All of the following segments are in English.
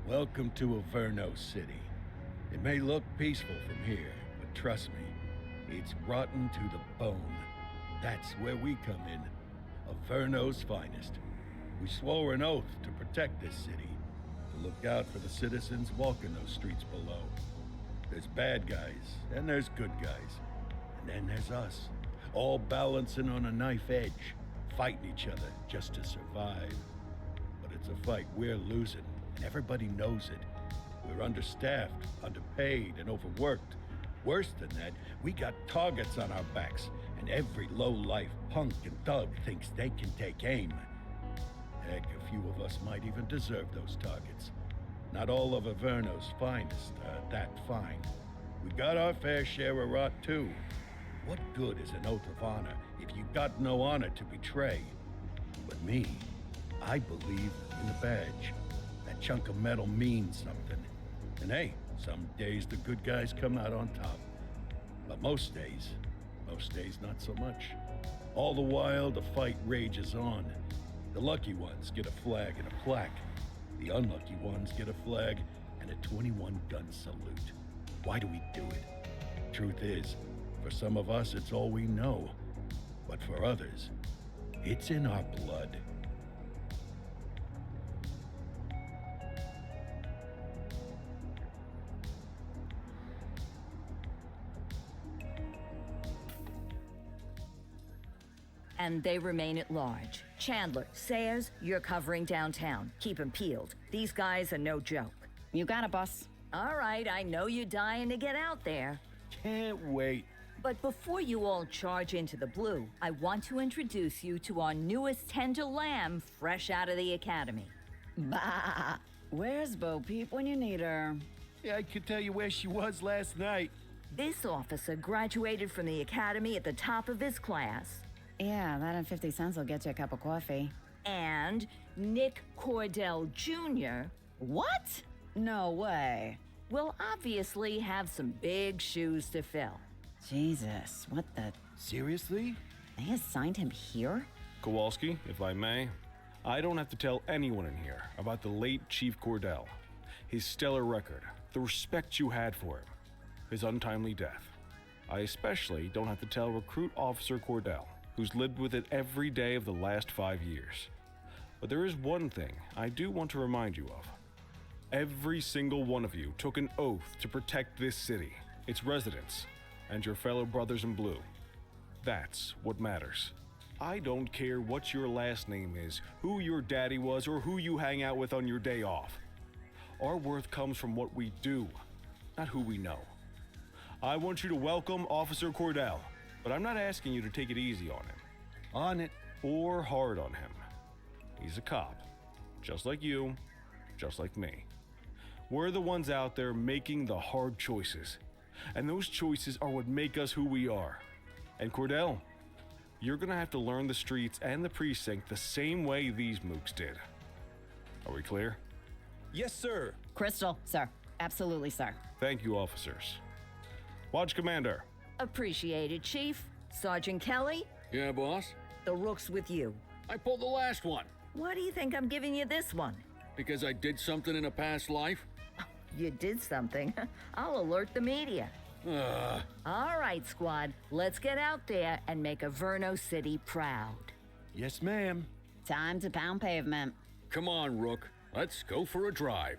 Welcome to Averno City. It may look peaceful from here, but trust me, it's rotten to the bone. That's where we come in. Averno's finest. We swore an oath to protect this city, to look out for the citizens walking those streets below. There's bad guys, and there's good guys. And then there's us, all balancing on a knife edge, fighting each other just to survive. But it's a fight we're losing, and everybody knows it. We're understaffed, underpaid, and overworked. Worse than that, we got targets on our backs, and every low-life punk and thug thinks they can take aim. Heck, a few of us might even deserve those targets. Not all of Averno's finest are that fine. We got our fair share of rot, too. What good is an oath of honor if you got no honor to betray? But me, I believe in the badge. That chunk of metal means something. And hey, some days the good guys come out on top. But most days not so much. All the while, the fight rages on. The lucky ones get a flag and a plaque. The unlucky ones get a flag and a 21-gun salute. Why do we do it? Truth is, for some of us, it's all we know. But for others, it's in our blood. And they remain at large. Chandler, Sayers, you're covering downtown. Keep 'em peeled. These guys are no joke. You got it, boss. All right, I know you're dying to get out there. Can't wait. But before you all charge into the blue, I want to introduce you to our newest tender lamb fresh out of the academy. Bah! Where's Bo Peep when you need her? Yeah, I could tell you where she was last night. This officer graduated from the academy at the top of his class. Yeah, that and 50 cents will get you a cup of coffee. And Nick Cordell Jr. What? No way. will obviously have some big shoes to fill. Jesus, what the... Seriously? They assigned him here? Kowalski, if I may, I don't have to tell anyone in here about the late Chief Cordell, his stellar record, the respect you had for him, his untimely death. I especially don't have to tell Recruit Officer Cordell, who's lived with it every day of the last 5 years. But there is one thing I do want to remind you of. Every single one of you took an oath to protect this city, its residents, and your fellow brothers in blue. That's what matters. I don't care what your last name is, who your daddy was, or who you hang out with on your day off. Our worth comes from what we do, not who we know. I want you to welcome Officer Cordell, but I'm not asking you to take it easy on him. On it. Or hard on him. He's a cop, just like you, just like me. We're the ones out there making the hard choices, and those choices are what make us who we are. And Cordell, you're gonna have to learn the streets and the precinct the same way these mooks did. Are we clear? Yes, sir. Crystal, sir. Absolutely, sir. Thank you, officers. Watch Commander. Appreciated, Chief. Sergeant Kelly, Yeah, boss? the rook's with you. I pulled the last one Why do you think I'm giving you this one? because I did something in a past life. You did something. I'll alert the media. All right, squad. Let's get out there and make Averno City proud. Yes, ma'am. Time to pound pavement. Come on, Rook. Let's go for a drive.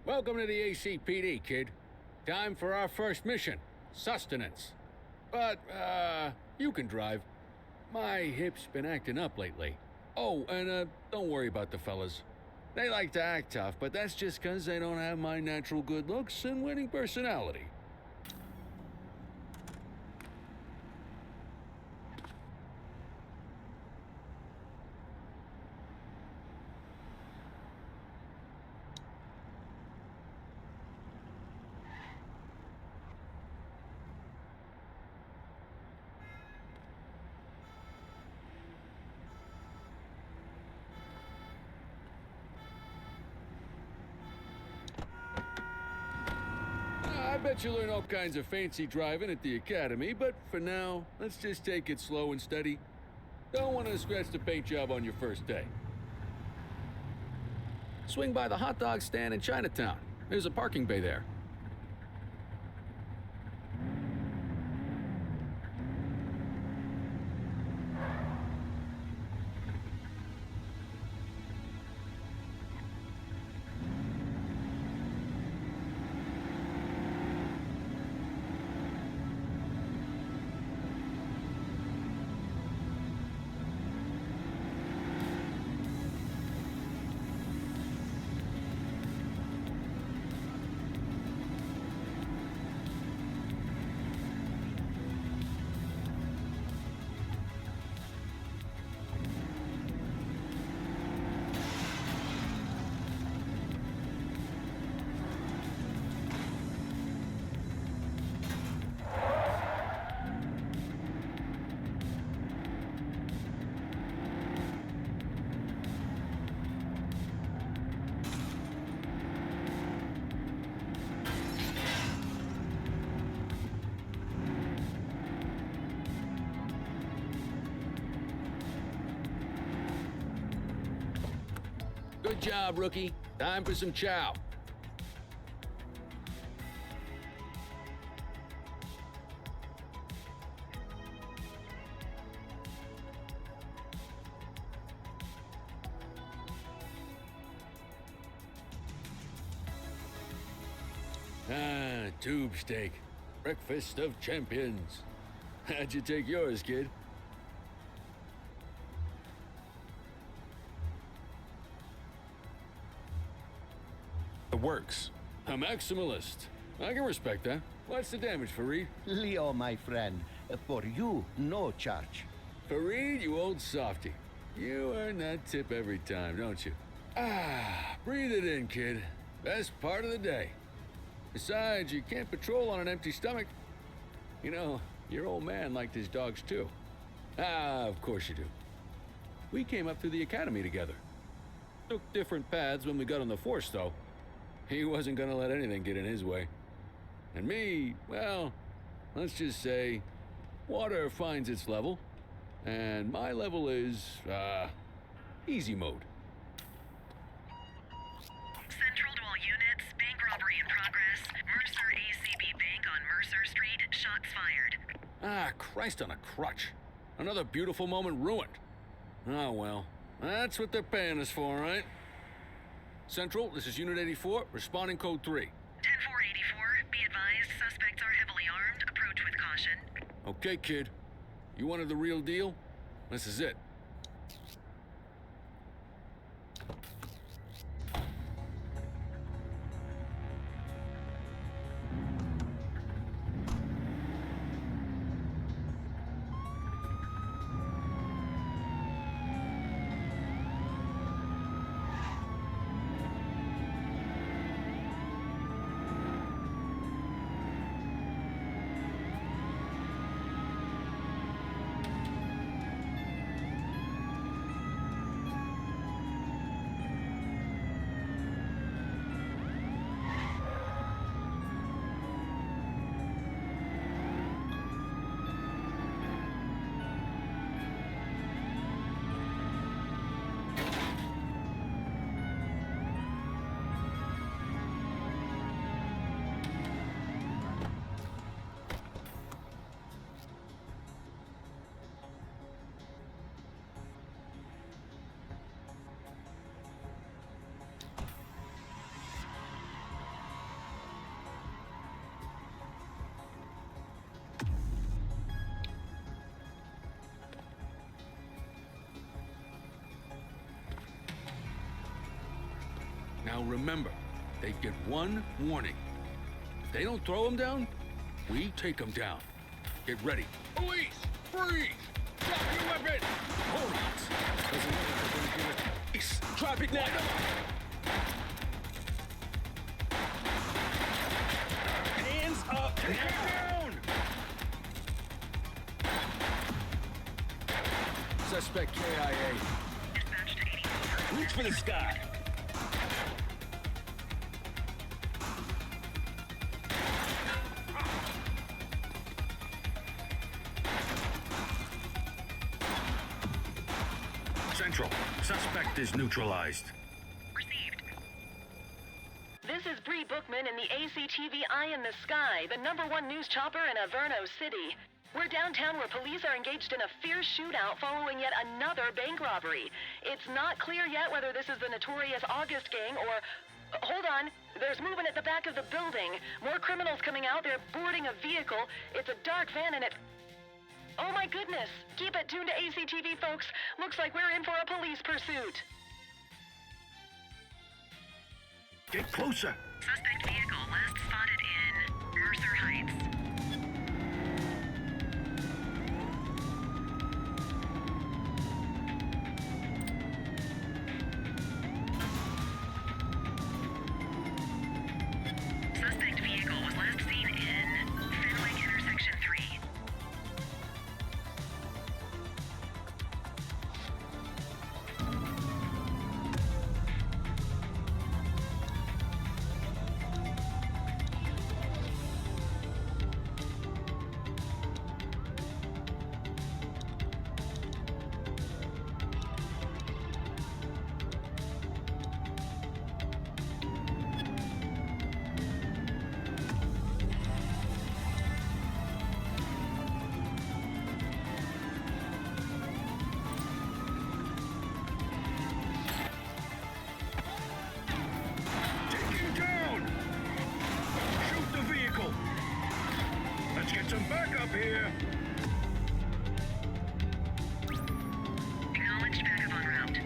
Welcome to the ACPD, kid. Time for our first mission, sustenance. But, you can drive. My hip's been acting up lately. Oh, and, don't worry about the fellas. They like to act tough, but that's just 'cause they don't have my natural good looks and winning personality. I bet you learn all kinds of fancy driving at the academy, but for now, let's just take it slow and steady. Don't want to scratch the paint job on your first day. Swing by the hot dog stand in Chinatown. There's a parking bay there. Good job, rookie. Time for some chow. Ah, tube steak. Breakfast of champions. How'd you take yours, kid? It works. A maximalist. I can respect that. What's the damage, Fareed? Leo, my friend, for you, no charge. Fareed, you old softy. You earn that tip every time, don't you? Ah, breathe it in, kid. Best part of the day. Besides, you can't patrol on an empty stomach. You know, your old man liked his dogs too. Ah, of course you do. We came up through the academy together. Took different paths when we got on the force, though. He wasn't gonna let anything get in his way. And me, well, let's just say, water finds its level, and my level is, easy mode. Central to all units, bank robbery in progress. Mercer ACB Bank on Mercer Street, shots fired. Ah, Christ on a crutch. Another beautiful moment ruined. Oh well, that's what they're paying us for, right? Central, this is Unit 84, responding code 3. 10-484, be advised, suspects are heavily armed. Approach with caution. Okay, kid. You wanted the real deal? This is it. Now remember, they get one warning. If they don't throw them down, we take them down. Get ready. Police! Freeze! Drop your weapon! Hold on! Doesn't look like they're gonna give it. Peace! Traffic now! Hands up! Down! Suspect KIA. Dispatch to 84. Reach for the sky! Central, suspect is neutralized. Received. This is Bree Bookman in the ACTV Eye in the Sky, the #1 news chopper in Averno City. We're downtown where police are engaged in a fierce shootout following yet another bank robbery. It's not clear yet whether this is the notorious August gang or... Hold on. There's movement at the back of the building. More criminals coming out. They're boarding a vehicle. It's a dark van and it... Oh my goodness! Keep it tuned to ACTV, folks. Looks like we're in for a police pursuit. Get closer! Suspect vehicle last spotted in Mercer Heights. Suspect vehicle was last seen in Fenwick Intersection 3. Take him down! Shoot the vehicle! Let's get some backup here! Acknowledged backup en route.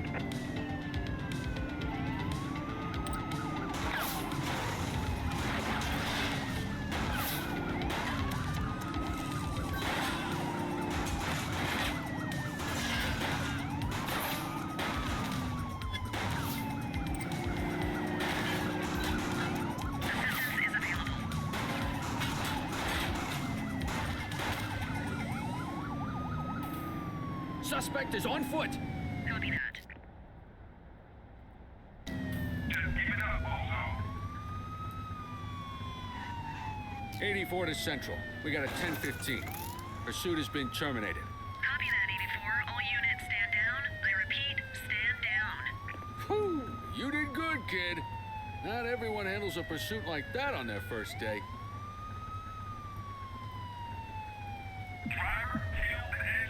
Assistance is available. Suspect is on foot! Copy that. 84 to Central. We got a 10-15. Pursuit has been terminated. Copy that, 84. All units stand down. I repeat, stand down. Whew! You did good, kid. Not everyone handles a pursuit like that on their first day. Driver killed and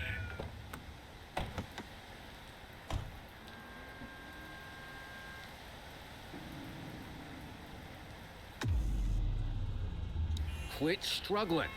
Quit struggling.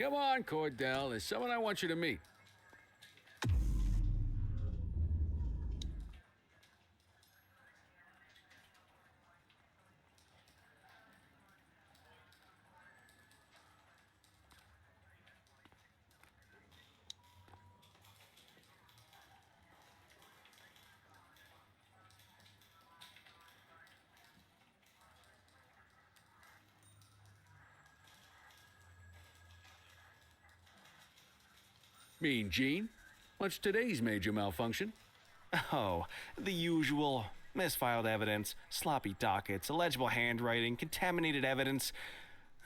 Come on, Cordell. There's someone I want you to meet. Mean Gene? What's today's major malfunction? Oh, the usual. Misfiled evidence, sloppy dockets, illegible handwriting, contaminated evidence.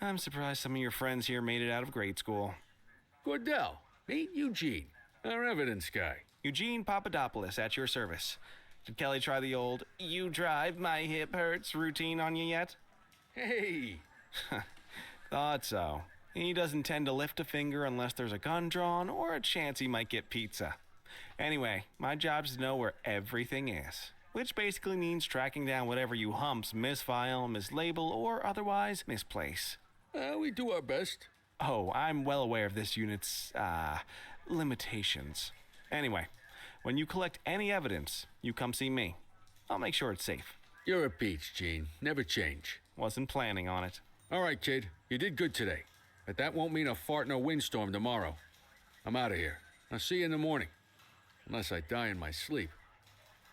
I'm surprised some of your friends here made it out of grade school. Cordell, meet Eugene, our evidence guy. Eugene Papadopoulos at your service. Did Kelly try the old, "you drive, my hip hurts" routine on you yet? Hey! Thought so. He doesn't tend to lift a finger unless there's a gun drawn or a chance he might get pizza. Anyway, my job's to know where everything is, which basically means tracking down whatever you humps misfile, mislabel, or otherwise misplace. We do our best. Oh, I'm well aware of this unit's, limitations. Anyway, when you collect any evidence, you come see me. I'll make sure it's safe. You're a peach, Gene. Never change. Wasn't planning on it. All right, kid. You did good today. But that won't mean a fart in a windstorm tomorrow. I'm out of here. I'll see you in the morning. Unless I die in my sleep.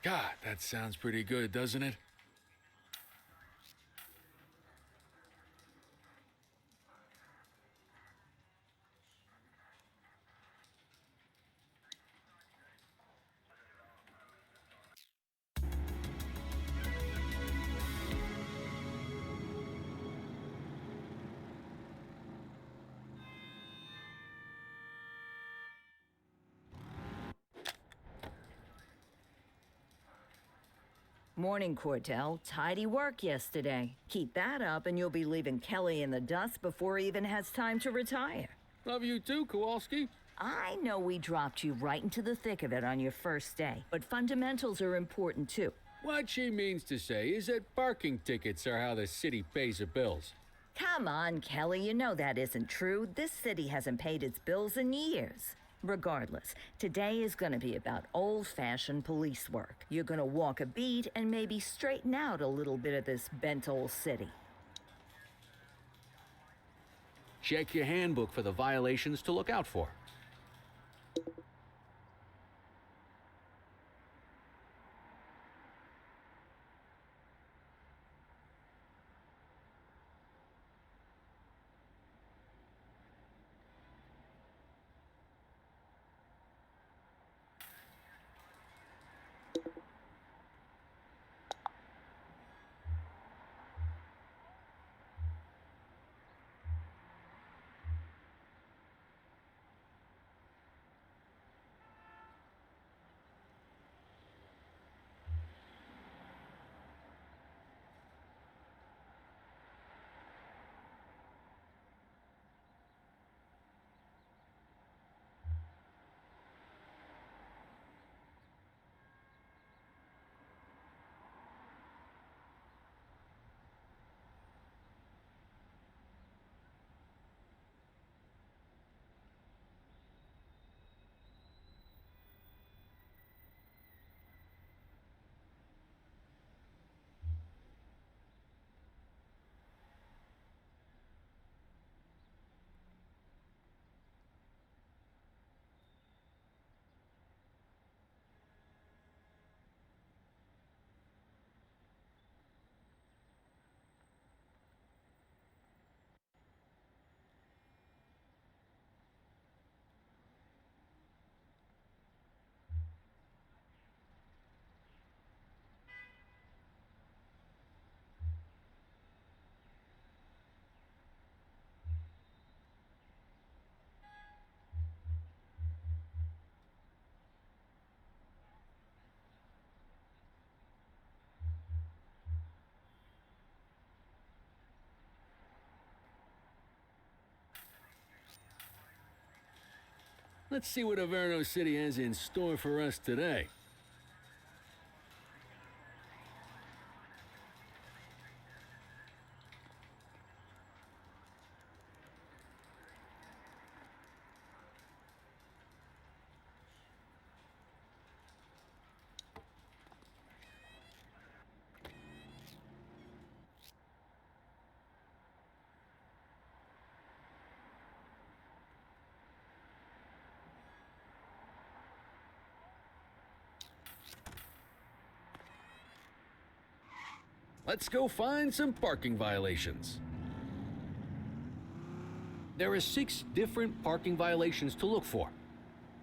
God, that sounds pretty good, doesn't it? Morning, Cordell. Tidy work yesterday. Keep that up and you'll be leaving Kelly in the dust before he even has time to retire. Love you too, Kowalski. I know we dropped you right into the thick of it on your first day, but fundamentals are important too. What she means to say is that parking tickets are how the city pays the bills. Come on, Kelly, you know that isn't true. This city hasn't paid its bills in years. Regardless, today is going to be about old-fashioned police work. You're going to walk a beat and maybe straighten out a little bit of this bent old city. Check your handbook for the violations to look out for. Let's see what Averno City has in store for us today. let's go find some parking violations. There are 6 different parking violations to look for.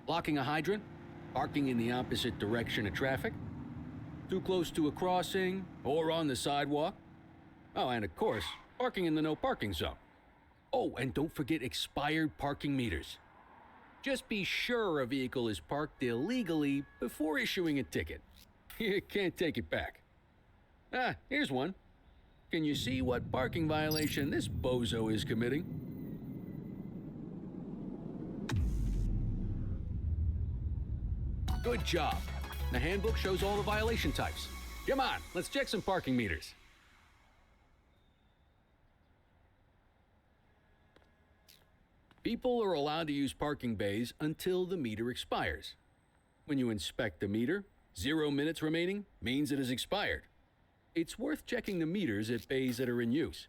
Blocking a hydrant, parking in the opposite direction of traffic, too close to a crossing or on the sidewalk. Oh, and of course, parking in the no parking zone. Oh, and don't forget expired parking meters. Just be sure a vehicle is parked illegally before issuing a ticket. You can't take it back. Ah, here's one. Can you see what parking violation this bozo is committing? Good job. The handbook shows all the violation types. Come on, let's check some parking meters. People are allowed to use parking bays until the meter expires. When you inspect the meter, 0 minutes remaining means it has expired. It's worth checking the meters at bays that are in use.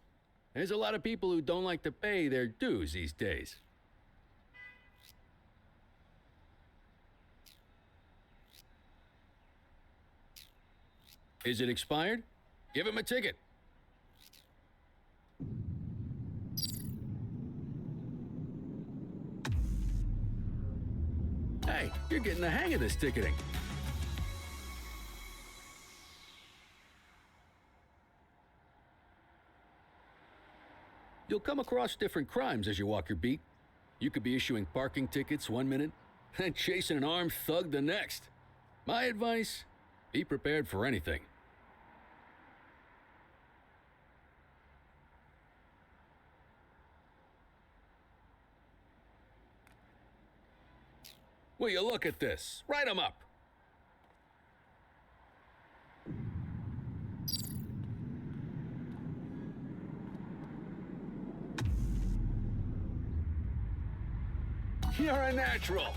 There's a lot of people who don't like to pay their dues these days. Is it expired? Give him a ticket. Hey, you're getting the hang of this ticketing. You'll come across different crimes as you walk your beat. You could be issuing parking tickets 1 minute and chasing an armed thug the next. My advice, be prepared for anything. Will you look at this? Write 'em up. You're a natural.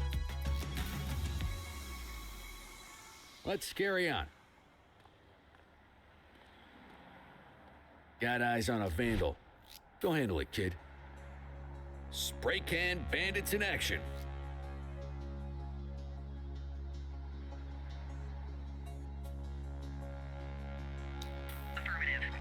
Let's carry on. Got eyes on a vandal. Go handle it, kid. Spray can bandits in action. Affirmative.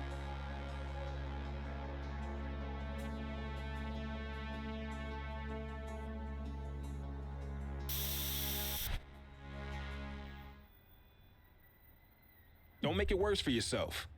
Don't make it worse for yourself.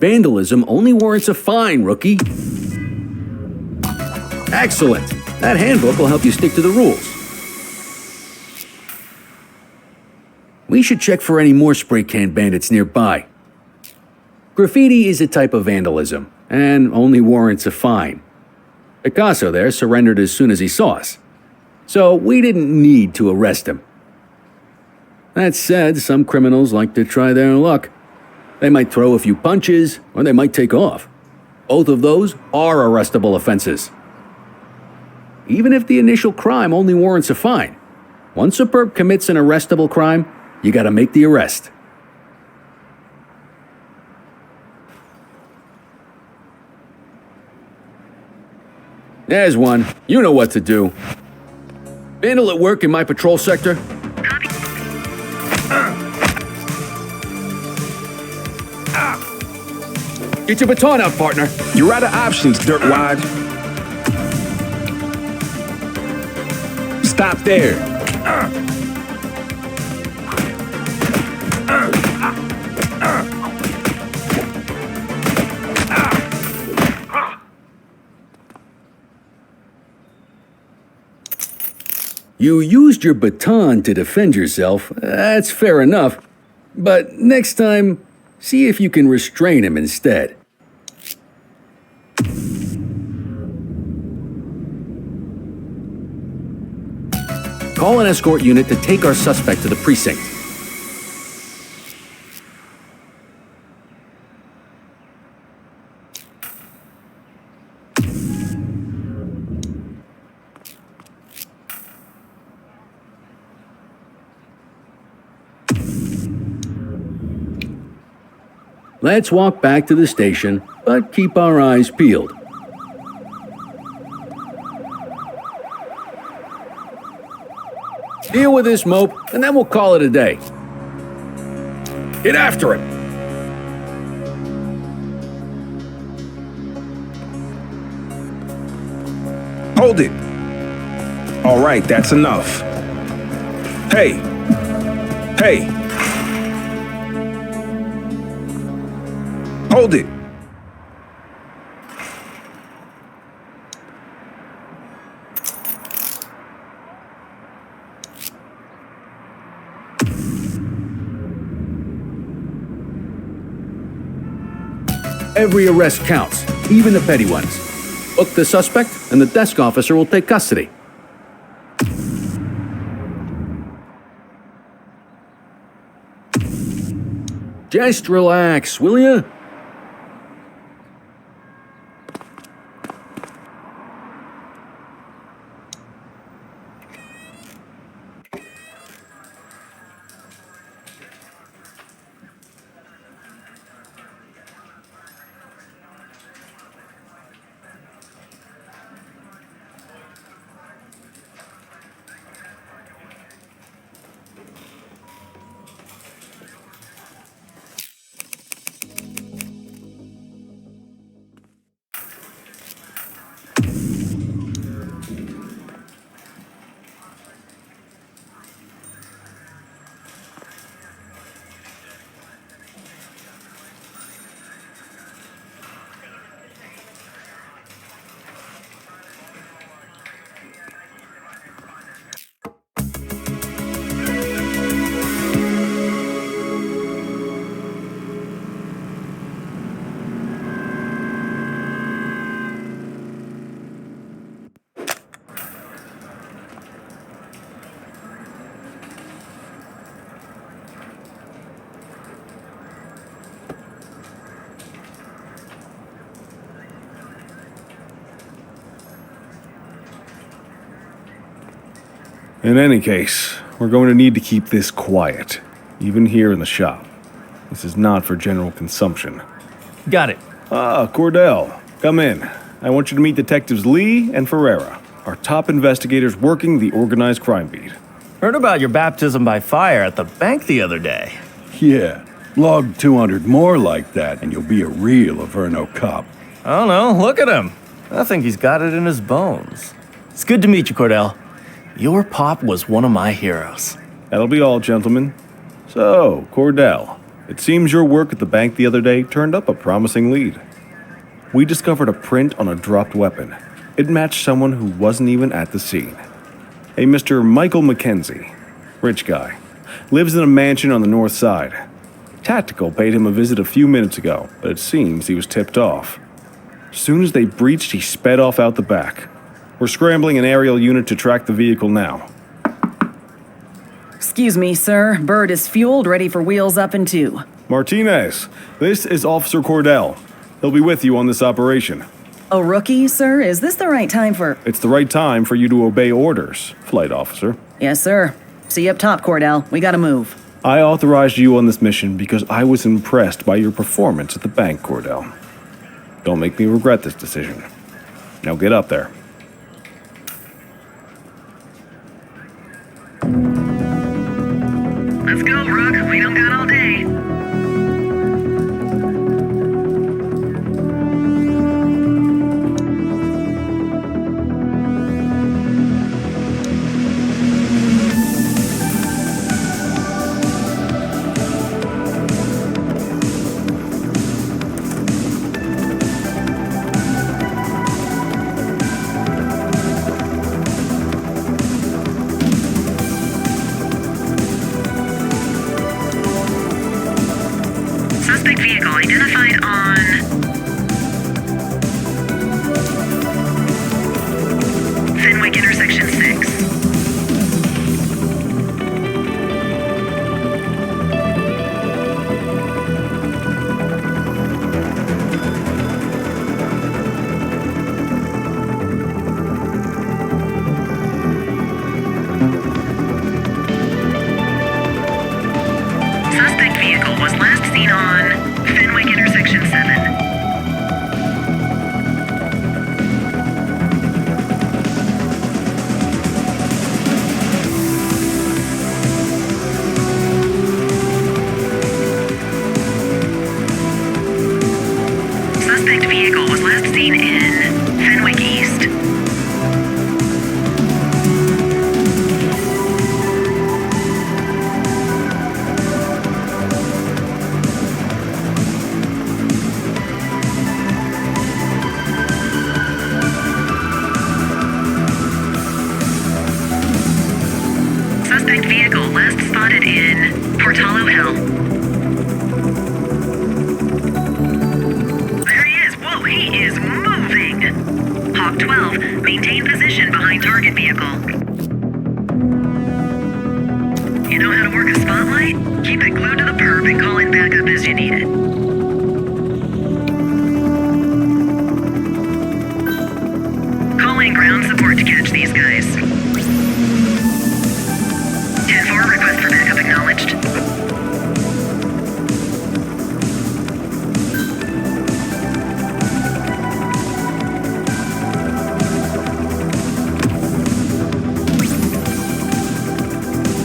Vandalism only warrants a fine, rookie. Excellent. That handbook will help you stick to the rules. We should check for any more spray can bandits nearby. Graffiti is a type of vandalism, and only warrants a fine. Picasso there surrendered as soon as he saw us, so we didn't need to arrest him. That said, some criminals like to try their luck. They might throw a few punches, or they might take off. Both of those are arrestable offenses. Even if the initial crime only warrants a fine, once a perp commits an arrestable crime, you gotta make the arrest. There's one. You know what to do. Vandal at work in my patrol sector? Get your baton out, partner. You're out of options, dirtwad. Stop there. You used your baton to defend yourself. That's fair enough. But next time, see if you can restrain him instead. Call an escort unit to take our suspect to the precinct. Let's walk back to the station, but keep our eyes peeled. Deal with this mope, and then we'll call it a day. Get after him! Hold it. All right, that's enough. Hey. Hey. Hold it. Every arrest counts, even the petty ones. Book the suspect, and the desk officer will take custody. Just relax, will ya? In any case, we're going to need to keep this quiet, even here in the shop. This is not for general consumption. Got it. Ah, Cordell, come in. I want you to meet Detectives Lee and Ferreira, our top investigators working the organized crime beat. Heard about your baptism by fire at the bank the other day. Yeah, log 200 more like that, and you'll be a real Averno cop. I don't know, look at him. I think he's got it in his bones. It's good to meet you, Cordell. Your pop was one of my heroes. That'll be all, gentlemen. So, Cordell, it seems your work at the bank the other day turned up a promising lead. We discovered a print on a dropped weapon. It matched someone who wasn't even at the scene. A Mr. Michael McKenzie, rich guy, lives in a mansion on the north side. Tactical paid him a visit a few minutes ago, but it seems he was tipped off. As soon as they breached, he sped off out the back. We're scrambling an aerial unit to track the vehicle now. Excuse me, sir. Bird is fueled, ready for wheels up in 2. Martinez, this is Officer Cordell. He'll be with you on this operation. A rookie, sir? Is this the right time for... It's the right time for you to obey orders, Flight Officer. Yes, sir. See you up top, Cordell. We gotta move. I authorized you on this mission because I was impressed by your performance at the bank, Cordell. Don't make me regret this decision. Now get up there. Let's go, Rook. We don't got all day. scene in Fenwick East. Suspect vehicle last spotted in Portalo Hill. There he is. Whoa, he is moving. Hawk 12, maintain position behind target vehicle. You know how to work a spotlight? Keep it glued to the perp and call in backup as you need it. Call in ground support to catch these guys. 10-4, request for backup acknowledged.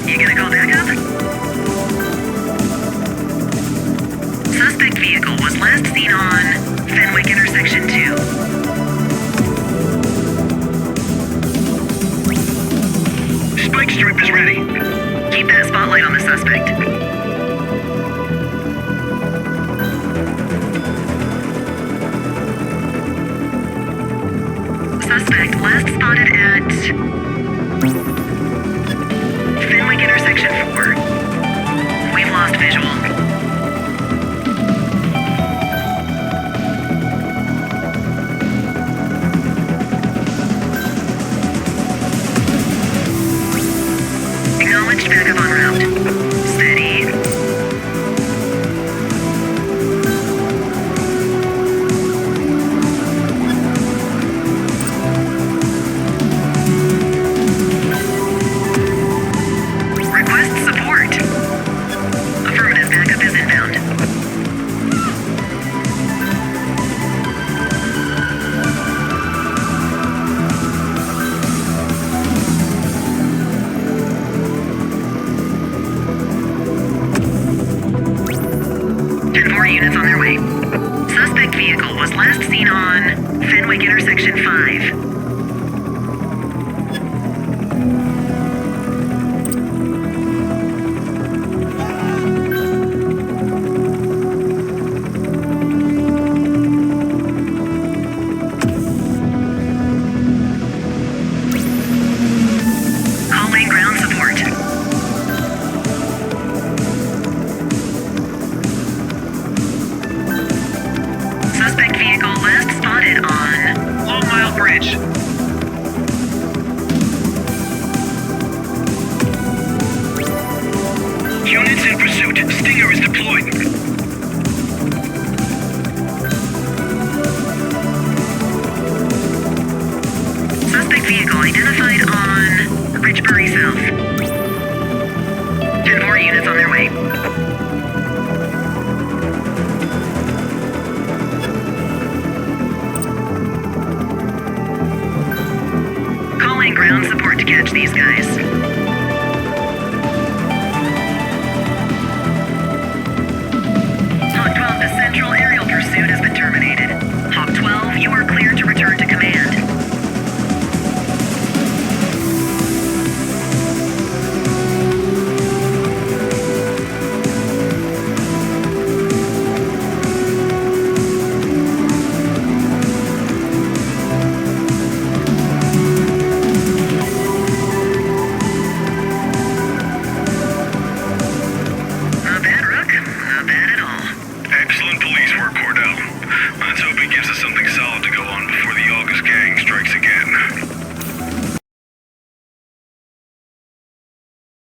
You gonna call backup? Suspect vehicle was last seen on Fenwick intersection 2. Spike strip is ready. Keep that spotlight on the suspect. Suspect last spotted at Fenwick intersection 4. We've lost visual. Acknowledged backup en route. Steady. Request support. Affirmative, backup is inbound. Units on their way. Suspect vehicle was last seen on Fenwick intersection 5. Calling ground support. Suspect vehicle last spotted on Long Mile Bridge. Units in pursuit. Stinger is deployed. Suspect vehicle identified on Richbury South. 10-4 units on their way. Calling ground support to catch these guys.